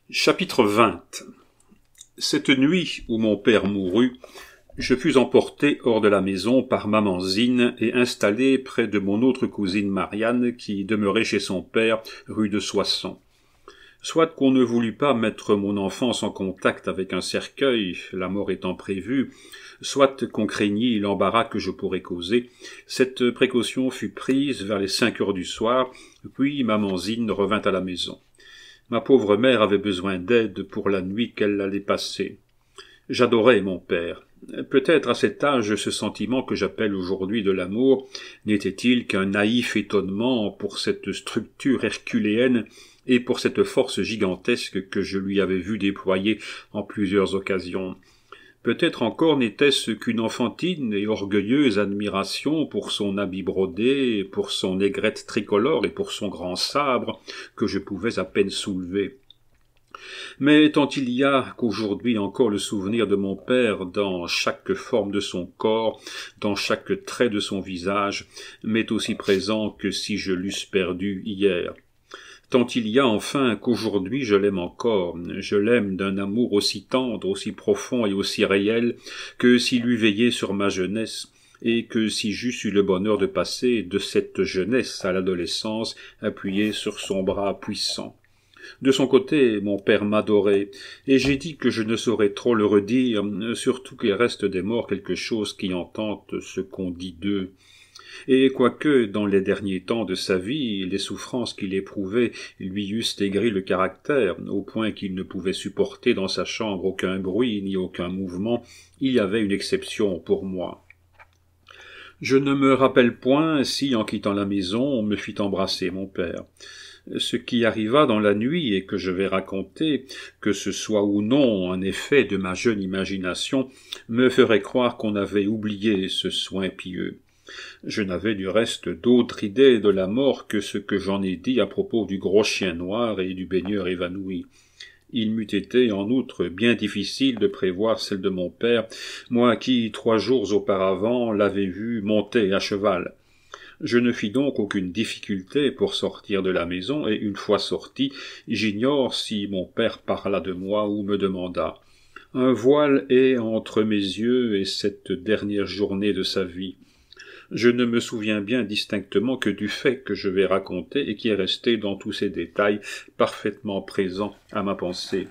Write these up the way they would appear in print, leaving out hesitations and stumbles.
Chapitre 20. Cette nuit où mon père mourut, je fus emporté hors de la maison par maman Zine et installé près de mon autre cousine Marianne qui demeurait chez son père, rue de Soissons. Soit qu'on ne voulut pas mettre mon enfance en contact avec un cercueil, la mort étant prévue, soit qu'on craignît l'embarras que je pourrais causer, cette précaution fut prise vers les 5 heures du soir, puis maman Zine revint à la maison. Ma pauvre mère avait besoin d'aide pour la nuit qu'elle allait passer. J'adorais mon père. Peut-être à cet âge ce sentiment que j'appelle aujourd'hui de l'amour n'était-il qu'un naïf étonnement pour cette structure herculéenne et pour cette force gigantesque que je lui avais vu déployer en plusieurs occasions. Peut-être encore n'était-ce qu'une enfantine et orgueilleuse admiration pour son habit brodé, pour son aigrette tricolore et pour son grand sabre, que je pouvais à peine soulever. Mais tant il y a qu'aujourd'hui encore le souvenir de mon père dans chaque forme de son corps, dans chaque trait de son visage, m'est aussi présent que si je l'eusse perdu hier. Tant il y a enfin qu'aujourd'hui je l'aime encore, je l'aime d'un amour aussi tendre, aussi profond et aussi réel que s'il eût veillé sur ma jeunesse, et que si j'eusse eu le bonheur de passer de cette jeunesse à l'adolescence appuyé sur son bras puissant. De son côté, mon père m'adorait, et j'ai dit que je ne saurais trop le redire, surtout qu'il reste des morts quelque chose qui entende ce qu'on dit d'eux. Et quoique, dans les derniers temps de sa vie, les souffrances qu'il éprouvait lui eussent aigri le caractère, au point qu'il ne pouvait supporter dans sa chambre aucun bruit ni aucun mouvement, il y avait une exception pour moi. Je ne me rappelle point si, en quittant la maison, on me fit embrasser mon père. Ce qui arriva dans la nuit et que je vais raconter, que ce soit ou non un effet de ma jeune imagination, me ferait croire qu'on avait oublié ce soin pieux. Je n'avais du reste d'autre idée de la mort que ce que j'en ai dit à propos du gros chien noir et du baigneur évanoui. Il m'eût été, en outre, bien difficile de prévoir celle de mon père, moi qui, 3 jours auparavant, l'avais vu monter à cheval. Je ne fis donc aucune difficulté pour sortir de la maison, et une fois sorti, j'ignore si mon père parla de moi ou me demanda. Un voile est entre mes yeux et cette dernière journée de sa vie. Je ne me souviens bien distinctement que du fait que je vais raconter et qui est resté dans tous ses détails parfaitement présent à ma pensée.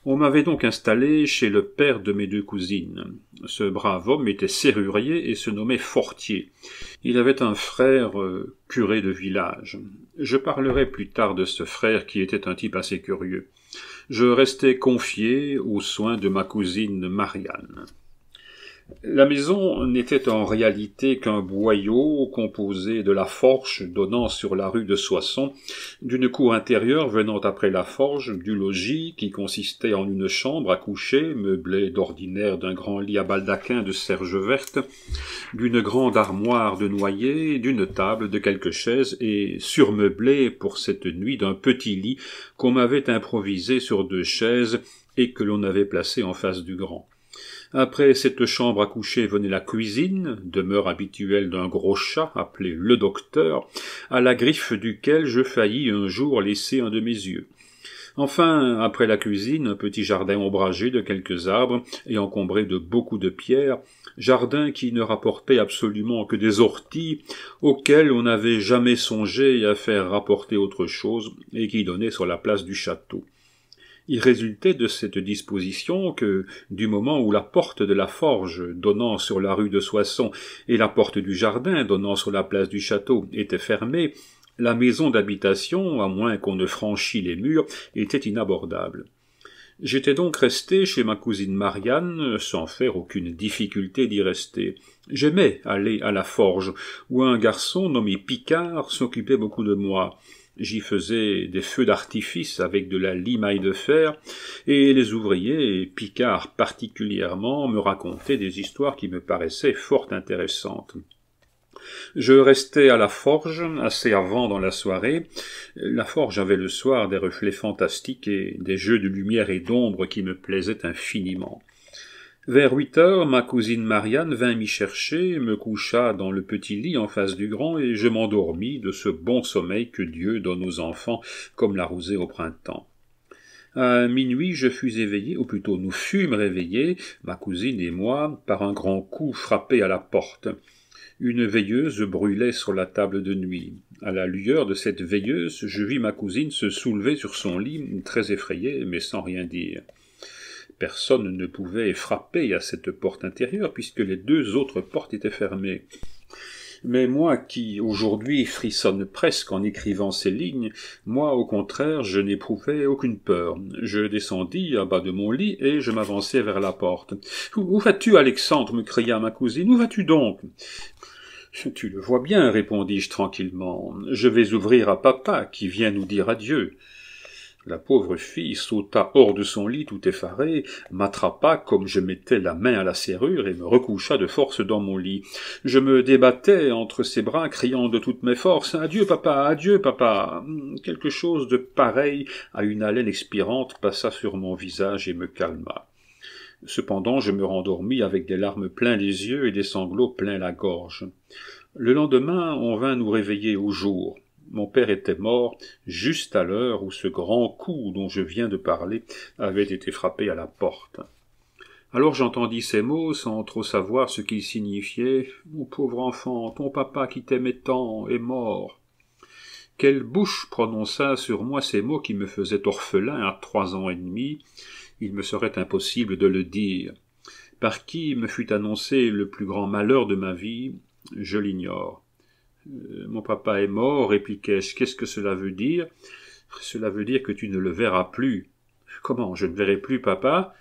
On m'avait donc installé chez le père de mes 2 cousines. Ce brave homme était serrurier et se nommait Fortier. Il avait un frère curé de village. Je parlerai plus tard de ce frère qui était un type assez curieux. Je restai confié aux soins de ma cousine Marianne. La maison n'était en réalité qu'un boyau composé de la forge donnant sur la rue de Soissons, d'une cour intérieure venant après la forge, du logis qui consistait en une chambre à coucher, meublée d'ordinaire d'un grand lit à baldaquin de serge verte, d'une grande armoire de noyer, d'une table, de quelques chaises et surmeublée pour cette nuit d'un petit lit qu'on m'avait improvisé sur 2 chaises et que l'on avait placé en face du grand. Après cette chambre à coucher venait la cuisine, demeure habituelle d'un gros chat appelé le docteur, à la griffe duquel je faillis un jour laisser un de mes yeux. Enfin, après la cuisine, un petit jardin ombragé de quelques arbres et encombré de beaucoup de pierres, jardin qui ne rapportait absolument que des orties auxquelles on n'avait jamais songé à faire rapporter autre chose et qui donnait sur la place du château. Il résultait de cette disposition que, du moment où la porte de la forge donnant sur la rue de Soissons et la porte du jardin donnant sur la place du château étaient fermées, la maison d'habitation, à moins qu'on ne franchît les murs, était inabordable. J'étais donc resté chez ma cousine Marianne, sans faire aucune difficulté d'y rester. J'aimais aller à la forge, où un garçon nommé Picard s'occupait beaucoup de moi. J'y faisais des feux d'artifice avec de la limaille de fer, et les ouvriers, et Picard particulièrement, me racontaient des histoires qui me paraissaient fort intéressantes. Je restais à la forge assez avant dans la soirée. La forge avait le soir des reflets fantastiques et des jeux de lumière et d'ombre qui me plaisaient infiniment. Vers 8 heures, ma cousine Marianne vint m'y chercher, me coucha dans le petit lit en face du grand, et je m'endormis de ce bon sommeil que Dieu donne aux enfants comme la rosée au printemps. À minuit, je fus éveillé, ou plutôt nous fûmes réveillés, ma cousine et moi, par un grand coup frappé à la porte. Une veilleuse brûlait sur la table de nuit. À la lueur de cette veilleuse, je vis ma cousine se soulever sur son lit, très effrayée, mais sans rien dire. Personne ne pouvait frapper à cette porte intérieure, puisque les deux autres portes étaient fermées. Mais moi qui, aujourd'hui, frissonne presque en écrivant ces lignes, moi, au contraire, je n'éprouvais aucune peur. Je descendis à bas de mon lit et je m'avançai vers la porte. « Où vas-tu, Alexandre » me cria ma cousine. « Où vas-tu donc ?»« Tu le vois bien, répondis-je tranquillement. Je vais ouvrir à papa, qui vient nous dire adieu. » La pauvre fille sauta hors de son lit tout effarée, m'attrapa comme je mettais la main à la serrure et me recoucha de force dans mon lit. Je me débattais entre ses bras, criant de toutes mes forces « Adieu, papa, adieu, papa !» Quelque chose de pareil à une haleine expirante passa sur mon visage et me calma. Cependant, je me rendormis avec des larmes plein les yeux et des sanglots plein la gorge. Le lendemain, on vint nous réveiller au jour. Mon père était mort juste à l'heure où ce grand coup dont je viens de parler avait été frappé à la porte. Alors j'entendis ces mots sans trop savoir ce qu'ils signifiaient. « Mon pauvre enfant, ton papa qui t'aimait tant est mort. » Quelle bouche prononça sur moi ces mots qui me faisaient orphelin à 3 ans et demi? Il me serait impossible de le dire. Par qui me fut annoncé le plus grand malheur de ma vie? Je l'ignore. Mon papa est mort, répliquai-je. Qu'est-ce que cela veut dire? Cela veut dire que tu ne le verras plus. Comment, je ne verrai plus papa?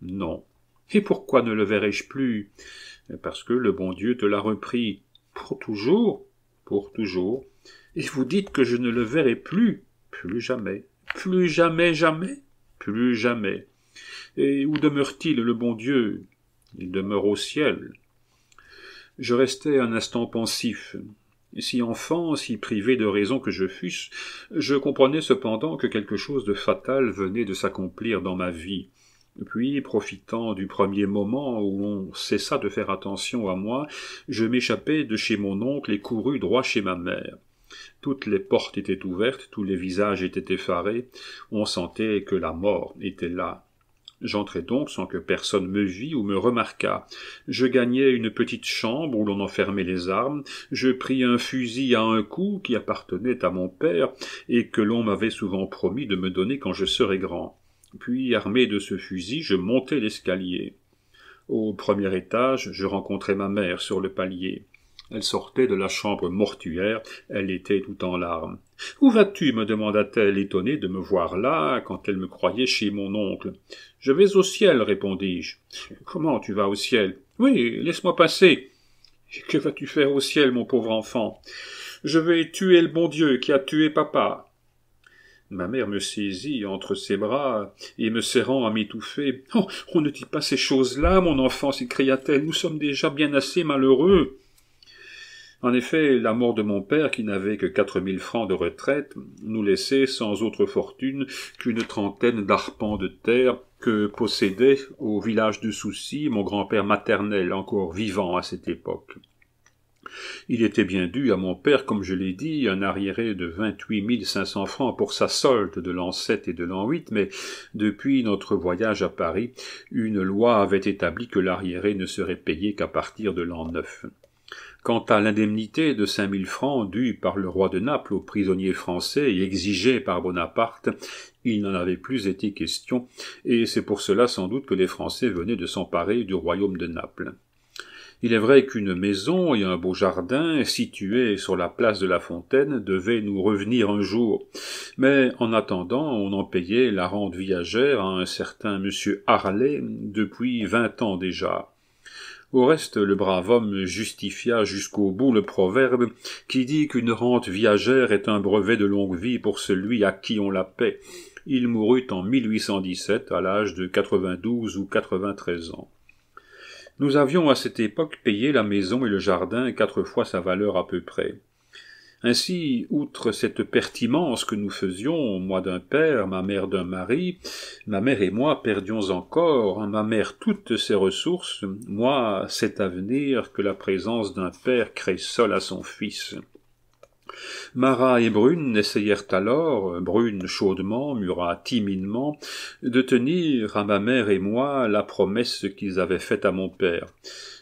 Non. Et pourquoi ne le verrai-je plus? Parce que le bon Dieu te l'a repris. Pour toujours? Pour toujours. Et vous dites que je ne le verrai plus? Plus jamais. Plus jamais, jamais? Plus jamais. Et où demeure-t-il, le bon Dieu? Il demeure au ciel. Je restai un instant pensif. Si enfant, si privé de raison que je fusse, je comprenais cependant que quelque chose de fatal venait de s'accomplir dans ma vie. Puis, profitant du premier moment où on cessa de faire attention à moi, je m'échappai de chez mon oncle et courus droit chez ma mère. Toutes les portes étaient ouvertes, tous les visages étaient effarés, on sentait que la mort était là. J'entrai donc sans que personne me vît ou me remarquât. Je gagnai une petite chambre où l'on enfermait les armes, je pris un fusil à un coup qui appartenait à mon père et que l'on m'avait souvent promis de me donner quand je serais grand. Puis, armé de ce fusil, je montai l'escalier. Au premier étage, je rencontrai ma mère sur le palier. Elle sortait de la chambre mortuaire, elle était tout en larmes. « Où vas-tu » me demanda-t-elle, étonnée de me voir là, quand elle me croyait chez mon oncle. « Je vais au ciel, répondis-je. »« Comment tu vas au ciel ?»« Oui, laisse-moi passer. »« Que vas-tu faire au ciel, mon pauvre enfant ?»« Je vais tuer le bon Dieu qui a tué papa. » Ma mère me saisit entre ses bras et me serrant à m'étouffer. « Oh, on ne dit pas ces choses-là, mon enfant, s'écria-t-elle, nous sommes déjà bien assez malheureux. » En effet, la mort de mon père, qui n'avait que 4000 francs de retraite, nous laissait sans autre fortune qu'une trentaine d'arpents de terre que possédait au village de Soucy mon grand-père maternel, encore vivant à cette époque. Il était bien dû à mon père, comme je l'ai dit, un arriéré de 28 500 francs pour sa solde de l'an 7 et de l'an 8, mais depuis notre voyage à Paris, une loi avait établi que l'arriéré ne serait payé qu'à partir de l'an 9. Quant à l'indemnité de 5000 francs due par le roi de Naples aux prisonniers français et exigée par Bonaparte, il n'en avait plus été question, et c'est pour cela sans doute que les Français venaient de s'emparer du royaume de Naples. Il est vrai qu'une maison et un beau jardin, situés sur la place de la Fontaine, devaient nous revenir un jour, mais en attendant, on en payait la rente viagère à un certain monsieur Harlay depuis 20 ans déjà. Au reste, le brave homme justifia jusqu'au bout le proverbe qui dit qu'une rente viagère est un brevet de longue vie pour celui à qui on la paie. Il mourut en 1817 à l'âge de 92 ou 93 ans. Nous avions à cette époque payé la maison et le jardin 4 fois sa valeur à peu près. Ainsi, outre cette pertimence que nous faisions, moi d'un père, ma mère d'un mari, ma mère et moi perdions encore, ma mère toutes ses ressources, moi cet avenir que la présence d'un père crée seul à son fils. Marat et Brune essayèrent alors, Brune chaudement, Murat timidement, de tenir à ma mère et moi la promesse qu'ils avaient faite à mon père.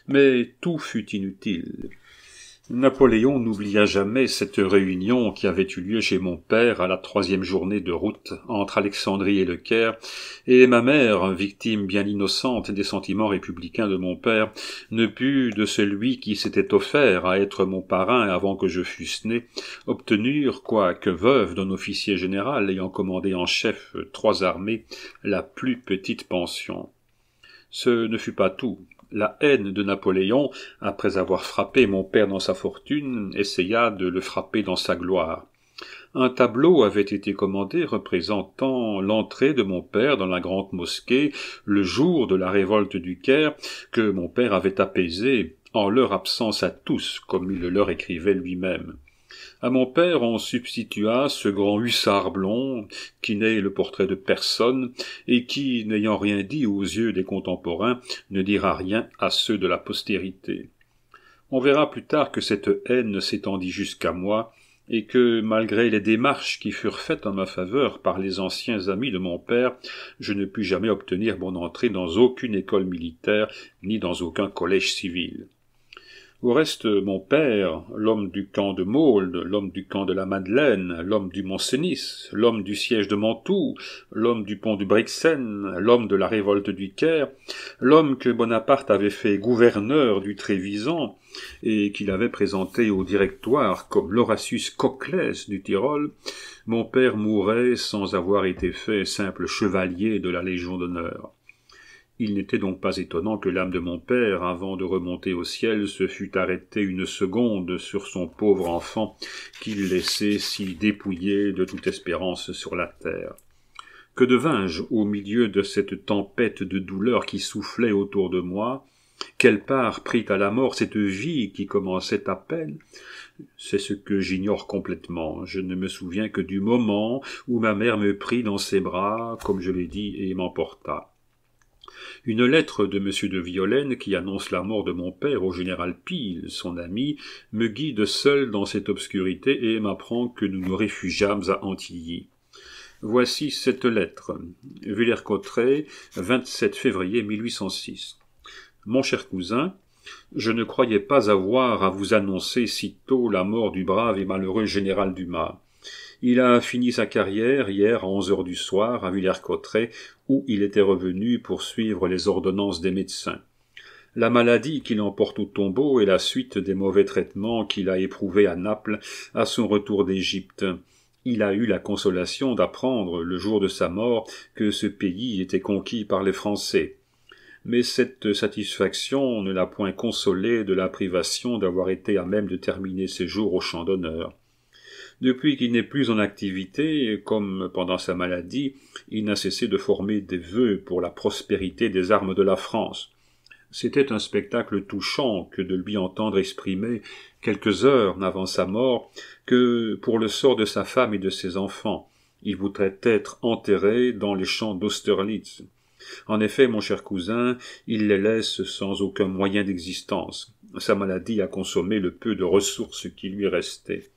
Mais tout fut inutile. Napoléon n'oublia jamais cette réunion qui avait eu lieu chez mon père à la 3e journée de route entre Alexandrie et Le Caire, et ma mère, victime bien innocente des sentiments républicains de mon père, ne put de celui qui s'était offert à être mon parrain avant que je fusse né, obtenir, quoique veuve d'un officier général ayant commandé en chef 3 armées, la plus petite pension. Ce ne fut pas tout. La haine de Napoléon, après avoir frappé mon père dans sa fortune, essaya de le frapper dans sa gloire. Un tableau avait été commandé représentant l'entrée de mon père dans la grande mosquée le jour de la révolte du Caire, que mon père avait apaisée, en leur absence à tous, comme il le leur écrivait lui-même. À mon père on substitua ce grand hussard blond, qui n'est le portrait de personne, et qui, n'ayant rien dit aux yeux des contemporains, ne dira rien à ceux de la postérité. On verra plus tard que cette haine s'étendit jusqu'à moi, et que, malgré les démarches qui furent faites en ma faveur par les anciens amis de mon père, je ne pus jamais obtenir mon entrée dans aucune école militaire, ni dans aucun collège civil. Au reste, mon père, l'homme du camp de Maulde, l'homme du camp de la Madeleine, l'homme du Mont-Cenis, l'homme du siège de Mantoue, l'homme du pont du Brixen, l'homme de la révolte du Caire, l'homme que Bonaparte avait fait gouverneur du Trévisan et qu'il avait présenté au directoire comme l'Horatius Coclès du Tyrol, mon père mourait sans avoir été fait simple chevalier de la Légion d'honneur. Il n'était donc pas étonnant que l'âme de mon père, avant de remonter au ciel, se fût arrêtée une seconde sur son pauvre enfant qu'il laissait si dépouillé de toute espérance sur la terre. Que devins-je au milieu de cette tempête de douleur qui soufflait autour de moi? Quelle part prit à la mort cette vie qui commençait à peine? C'est ce que j'ignore complètement. Je ne me souviens que du moment où ma mère me prit dans ses bras, comme je l'ai dit, et m'emporta. Une lettre de M. de Violaine, qui annonce la mort de mon père au général Peel, son ami, me guide seul dans cette obscurité et m'apprend que nous nous réfugiâmes à Antilly. Voici cette lettre. Villers-Cotterêts, 27 février 1806. Mon cher cousin, je ne croyais pas avoir à vous annoncer si tôt la mort du brave et malheureux général Dumas. Il a fini sa carrière hier à 11h du soir à Villers-Cotterêts, où il était revenu pour suivre les ordonnances des médecins. La maladie qui l'emporte au tombeau est la suite des mauvais traitements qu'il a éprouvés à Naples à son retour d'Égypte. Il a eu la consolation d'apprendre, le jour de sa mort, que ce pays était conquis par les Français. Mais cette satisfaction ne l'a point consolé de la privation d'avoir été à même de terminer ses jours au champ d'honneur. Depuis qu'il n'est plus en activité, comme pendant sa maladie, il n'a cessé de former des vœux pour la prospérité des armes de la France. C'était un spectacle touchant que de lui entendre exprimer, quelques heures avant sa mort, que, pour le sort de sa femme et de ses enfants, il voudrait être enterré dans les champs d'Austerlitz. En effet, mon cher cousin, il les laisse sans aucun moyen d'existence. Sa maladie a consommé le peu de ressources qui lui restaient.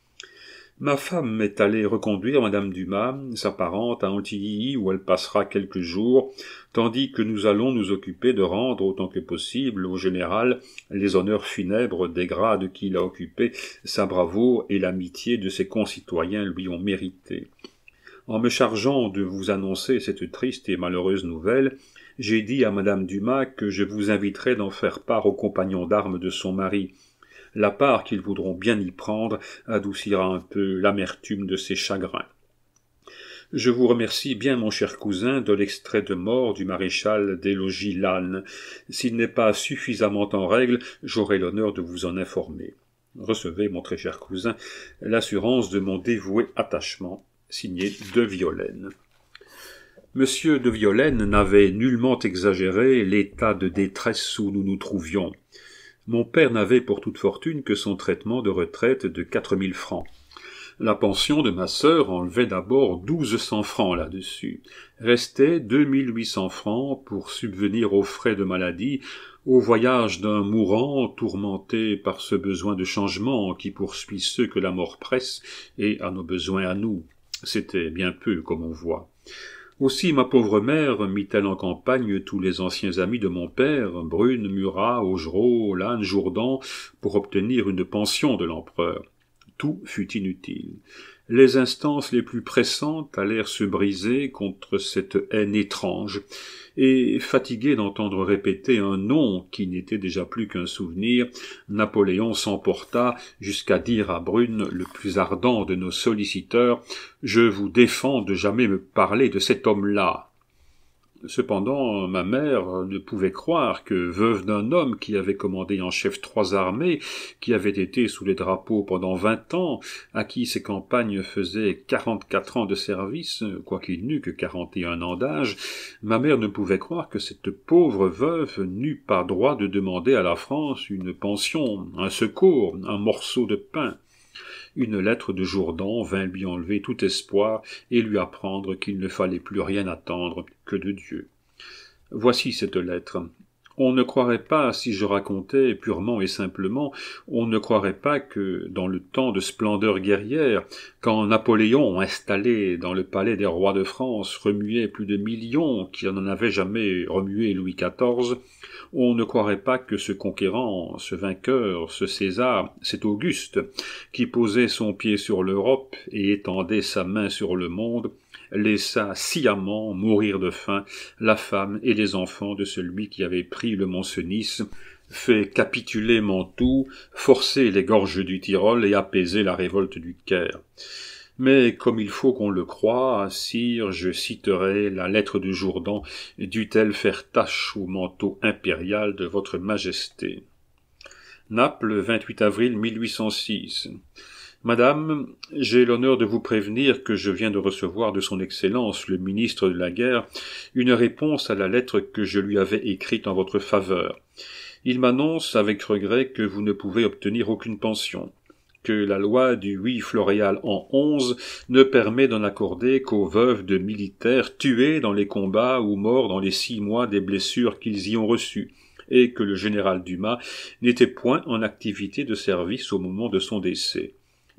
Ma femme est allée reconduire madame Dumas, sa parente, à Antilly, où elle passera quelques jours, tandis que nous allons nous occuper de rendre autant que possible au général les honneurs funèbres des grades qu'il a occupés, sa bravoure et l'amitié de ses concitoyens lui ont mérité. En me chargeant de vous annoncer cette triste et malheureuse nouvelle, j'ai dit à madame Dumas que je vous inviterais d'en faire part aux compagnons d'armes de son mari. La part qu'ils voudront bien y prendre adoucira un peu l'amertume de ses chagrins. Je vous remercie bien, mon cher cousin, de l'extrait de mort du maréchal des logis Lannes. S'il n'est pas suffisamment en règle, j'aurai l'honneur de vous en informer. Recevez, mon très cher cousin, l'assurance de mon dévoué attachement, signé de Violaine. Monsieur de Violaine n'avait nullement exagéré l'état de détresse où nous nous trouvions. Mon père n'avait pour toute fortune que son traitement de retraite de 4 000 francs. La pension de ma sœur enlevait d'abord 1200 francs là-dessus. Restait 2800 francs pour subvenir aux frais de maladie, au voyage d'un mourant tourmenté par ce besoin de changement qui poursuit ceux que la mort presse, et à nos besoins à nous. C'était bien peu, comme on voit. Aussi ma pauvre mère mit-elle en campagne tous les anciens amis de mon père, Brune, Murat, Augereau, Lannes, Jourdan, pour obtenir une pension de l'empereur. Tout fut inutile. Les instances les plus pressantes allèrent se briser contre cette haine étrange, et, fatigué d'entendre répéter un nom qui n'était déjà plus qu'un souvenir, Napoléon s'emporta jusqu'à dire à Brune, le plus ardent de nos solliciteurs, « Je vous défends de jamais me parler de cet homme-là ». Cependant, ma mère ne pouvait croire que, veuve d'un homme qui avait commandé en chef 3 armées, qui avait été sous les drapeaux pendant 20 ans, à qui ses campagnes faisaient 44 ans de service, quoiqu'il n'eût que 41 ans d'âge, ma mère ne pouvait croire que cette pauvre veuve n'eût pas droit de demander à la France une pension, un secours, un morceau de pain. Une lettre de Jourdan vint lui enlever tout espoir et lui apprendre qu'il ne fallait plus rien attendre que de Dieu. Voici cette lettre. On ne croirait pas, si je racontais purement et simplement, on ne croirait pas que, dans le temps de splendeur guerrière, quand Napoléon, installé dans le palais des rois de France, remuait plus de millions qui n'en avaient jamais remué Louis XIV, on ne croirait pas que ce conquérant, ce vainqueur, ce César, cet Auguste, qui posait son pied sur l'Europe et étendait sa main sur le monde, laissa sciemment mourir de faim la femme et les enfants de celui qui avait pris le Mont-Cenis, fait capituler Mantoue, forcé les gorges du Tyrol et apaisé la révolte du Caire. Mais comme il faut qu'on le croie, sire, je citerai la lettre de Jourdan, dut-elle faire tache au manteau impérial de votre majesté. Naples, 28 avril 1806. Madame, j'ai l'honneur de vous prévenir que je viens de recevoir de son Excellence le ministre de la Guerre une réponse à la lettre que je lui avais écrite en votre faveur. Il m'annonce avec regret que vous ne pouvez obtenir aucune pension, que la loi du 8 Floréal an 11 ne permet d'en accorder qu'aux veuves de militaires tués dans les combats ou morts dans les 6 mois des blessures qu'ils y ont reçues, et que le général Dumas n'était point en activité de service au moment de son décès.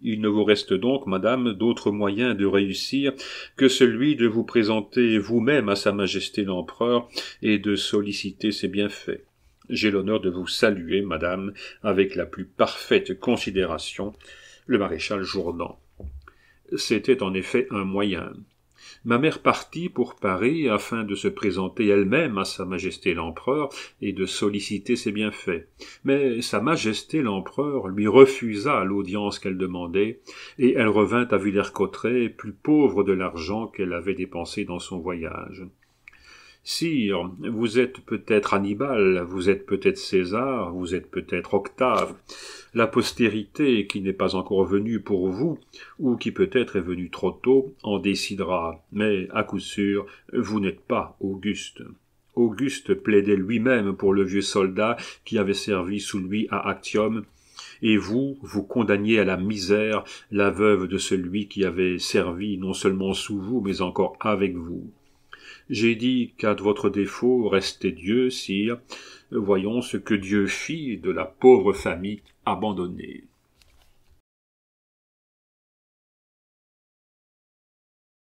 Il ne vous reste donc, madame, d'autre moyen de réussir que celui de vous présenter vous-même à Sa Majesté l'Empereur et de solliciter ses bienfaits. J'ai l'honneur de vous saluer, madame, avec la plus parfaite considération, le maréchal Jourdan. C'était en effet un moyen. Ma mère partit pour Paris afin de se présenter elle-même à Sa Majesté l'Empereur et de solliciter ses bienfaits. Mais Sa Majesté l'Empereur lui refusa l'audience qu'elle demandait, et elle revint à Villers-Cotterêts plus pauvre de l'argent qu'elle avait dépensé dans son voyage. Sire, vous êtes peut-être Hannibal, vous êtes peut-être César, vous êtes peut-être Octave. La postérité, qui n'est pas encore venue pour vous, ou qui peut-être est venue trop tôt, en décidera. Mais, à coup sûr, vous n'êtes pas Auguste. Auguste plaidait lui-même pour le vieux soldat qui avait servi sous lui à Actium, et vous condamniez à la misère la veuve de celui qui avait servi non seulement sous vous, mais encore avec vous. J'ai dit qu'à votre défaut restait Dieu, sire. Voyons ce que Dieu fit de la pauvre famille abandonnée.